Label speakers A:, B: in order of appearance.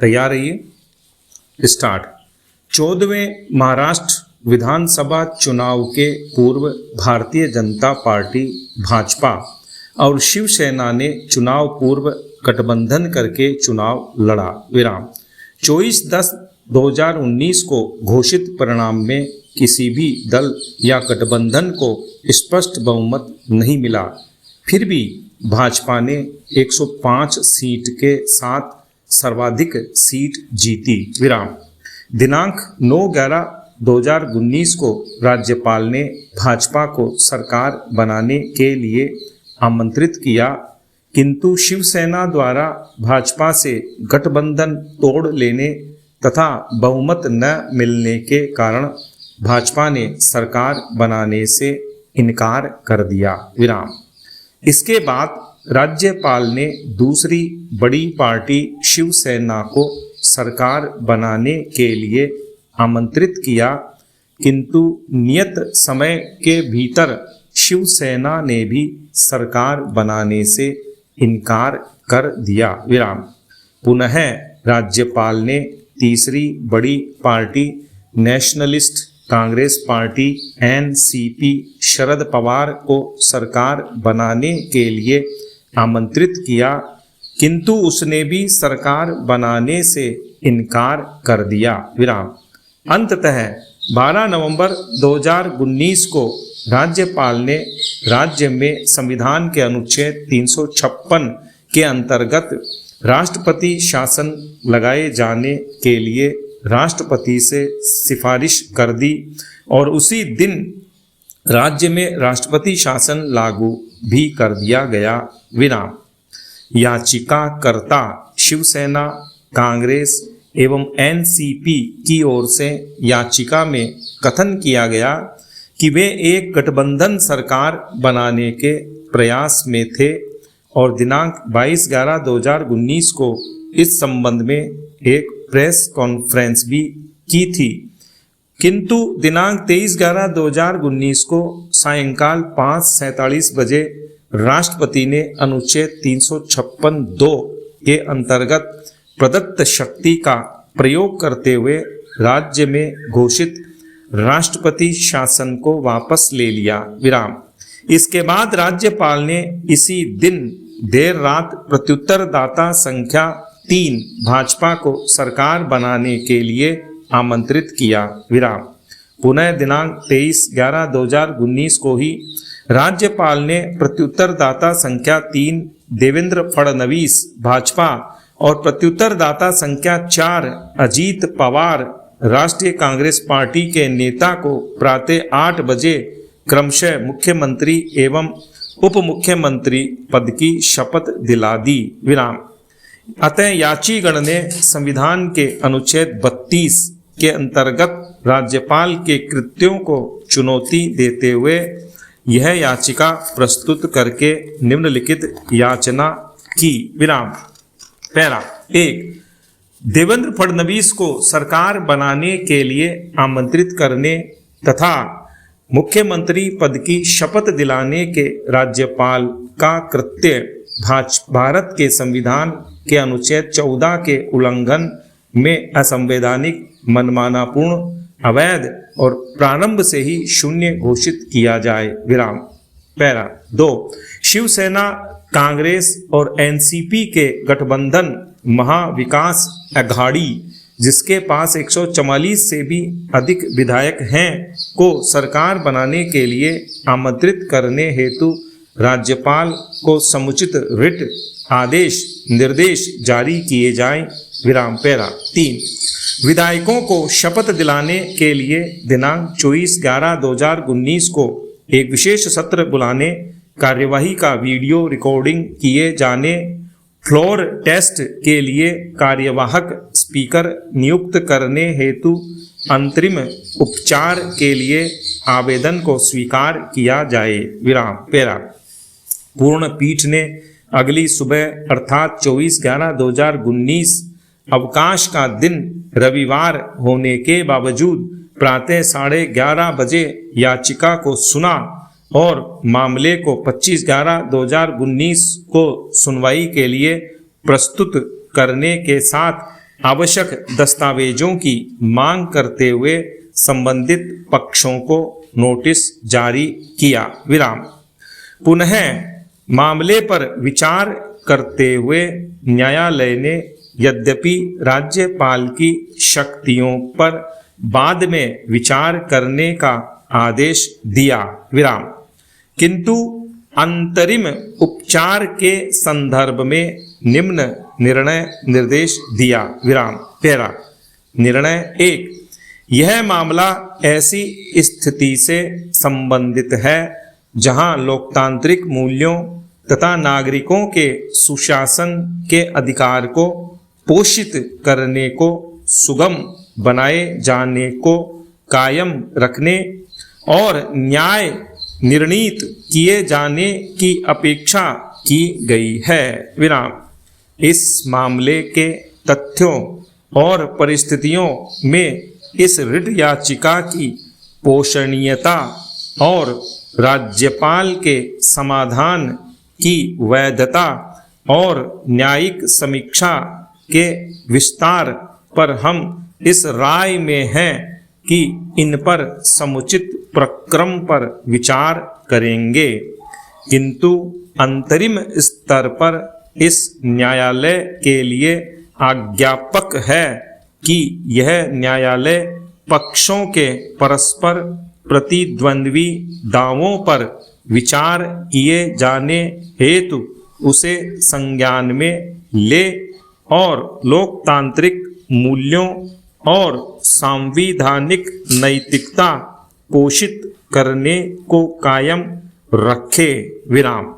A: तैयार रहिए। स्टार्ट। 14वें महाराष्ट्र विधानसभा चुनाव के पूर्व भारतीय जनता पार्टी भाजपा और शिवसेना ने चुनाव पूर्व गठबंधन करके चुनाव लड़ा। विराम। 24/10/2019 को घोषित परिणाम में किसी भी दल या गठबंधन को स्पष्ट बहुमत नहीं मिला। फिर भी भाजपा ने 105 सीट के साथ सर्वाधिक सीट जीती। विराम। दिनांक 9/11/2019 को राज्यपाल ने भाजपा को सरकार बनाने के लिए आमंत्रित किया, किंतु शिवसेना द्वारा भाजपा से गठबंधन तोड़ लेने तथा बहुमत न मिलने के कारण भाजपा ने सरकार बनाने से इनकार कर दिया। विराम। इसके बाद राज्यपाल ने दूसरी बड़ी पार्टी शिवसेना को सरकार बनाने के लिए आमंत्रित किया, किंतु नियत समय के भीतर शिवसेना ने भी सरकार बनाने से इनकार कर दिया। विराम। पुनः राज्यपाल ने तीसरी बड़ी party Nationalist Congress Party NCP Sharad Pawar को सरकार बनाने के लिए आमंत्रित किया, किंतु उसने भी सरकार बनाने से इनकार कर दिया। विराम। अंततः 12 नवंबर 2019 को राज्यपाल ने राज्य में संविधान के अनुच्छेद 356 के अंतर्गत राष्ट्रपति शासन लगाए जाने के लिए राष्ट्रपति से सिफारिश कर दी और उसी दिन राज्य में राष्ट्रपति शासन लागू भी कर दिया गया। विराम। याचिकाकर्ता शिवसेना, कांग्रेस एवं एनसीपी की ओर से याचिका में कथन किया गया कि वे एक गठबंधन सरकार बनाने के प्रयास में थे और दिनांक 22/11/2019 को इस संबंध में एक प्रेस कॉन्फ्रेंस भी की थी, किंतु दिनांक 23/11/2019 को सायंकाल 5:47 बजे राष्ट्रपति ने अनुच्छेद 356(2) के अंतर्गत प्रदत्त शक्ति का प्रयोग करते हुए राज्य में घोषित राष्ट्रपति शासन को वापस ले लिया। विराम। इसके बाद राज्यपाल ने इसी दिन देर रात प्रत्युत्तरदाता संख्या 3 भाजपा को सरकार बनाने के लिए आमंत्रित किया। विराम। पुनः दिनांक 23/11/2019 को ही राज्यपाल ने प्रत्युत्तरदाता संख्या 3 देवेंद्र फडणवीस भाजपा और प्रत्युत्तरदाता संख्या 4 अजीत पवार राष्ट्रीय कांग्रेस पार्टी के नेता को प्रातः 8 बजे क्रमशः मुख्यमंत्री एवं उप मुख्यमंत्री पद की शपथ दिला दी। विराम। अतः याचीगण ने संविधान के अनुच्छेद 32 के अंतर्गत राज्यपाल के कृत्यों को चुनौती देते हुए यह याचिका प्रस्तुत करके निम्नलिखित याचना की। विराम। पैरा 1। देवेंद्र फडणवीस को सरकार बनाने के लिए आमंत्रित करने तथा मुख्यमंत्री पद की शपथ दिलाने के राज्यपाल का कृत्य भारत के संविधान के अनुच्छेद 14 के उल्लंघन में असंवैधानिक, मनमानापूर्ण, अवैध और प्रारंभ से ही शून्य घोषित किया जाए। विराम। पैरा 2। शिवसेना, कांग्रेस और एनसीपी के गठबंधन महाविकास अघाड़ी, जिसके पास 144 से भी अधिक विधायक हैं, को सरकार बनाने के लिए आमंत्रित करने हेतु राज्यपाल को समुचित रिट आदेश निर्देश जारी किए जाएं। विराम। पैरा 3। विधायकों को शपथ दिलाने के लिए दिनांक 24/11/2019 को एक विशेष सत्र बुलाने, कार्यवाही का वीडियो रिकॉर्डिंग किए जाने, फ्लोर टेस्ट के लिए कार्यवाहक स्पीकर नियुक्त करने हेतु अंतरिम उपचार के लिए आवेदन को स्वीकार किया जाए। विराम। पैरा। पूर्ण पीठ ने अगली सुबह अर्थात 24/11/2019 अवकाश का दिन रविवार होने के बावजूद प्रातः 11:30 बजे याचिका को सुना और मामले को 25/11/2019 को सुनवाई के लिए प्रस्तुत करने के साथ आवश्यक दस्तावेजों की मांग करते हुए संबंधित पक्षों को नोटिस जारी किया। विराम। पुनः मामले पर विचार करते हुए न्यायालय ने यद्यपि राज्यपाल की शक्तियों पर बाद में विचार करने का आदेश दिया। विराम। किंतु अंतरिम उपचार के संदर्भ में निम्न निर्णय निर्देश दिया। विराम। पैरा। निर्णय 1, यह मामला ऐसी स्थिति से संबंधित है जहां लोकतांत्रिक मूल्यों तथा नागरिकों के सुशासन के अधिकार को पोषित करने को सुगम बनाए जाने को कायम रखने और न्याय निर्णीत किए जाने की अपेक्षा की गई है। विराम। इस मामले के तथ्यों और परिस्थितियों में इस रिट याचिका की पोषणीयता और राज्यपाल के समाधान की वैधता और न्यायिक समीक्षा के विस्तार पर हम इस राय में हैं कि इन पर समुचित प्रक्रम पर विचार करेंगे, किंतु अंतरिम स्तर पर इस न्यायालय के लिए आज्ञापक है कि यह न्यायालय पक्षों के परस्पर प्रतिद्वंद्वी दावों पर विचार किए जाने हेतु उसे संज्ञान में ले और लोकतांत्रिक मूल्यों और सांविधानिक नैतिकता पोषित करने को कायम रखे। विराम।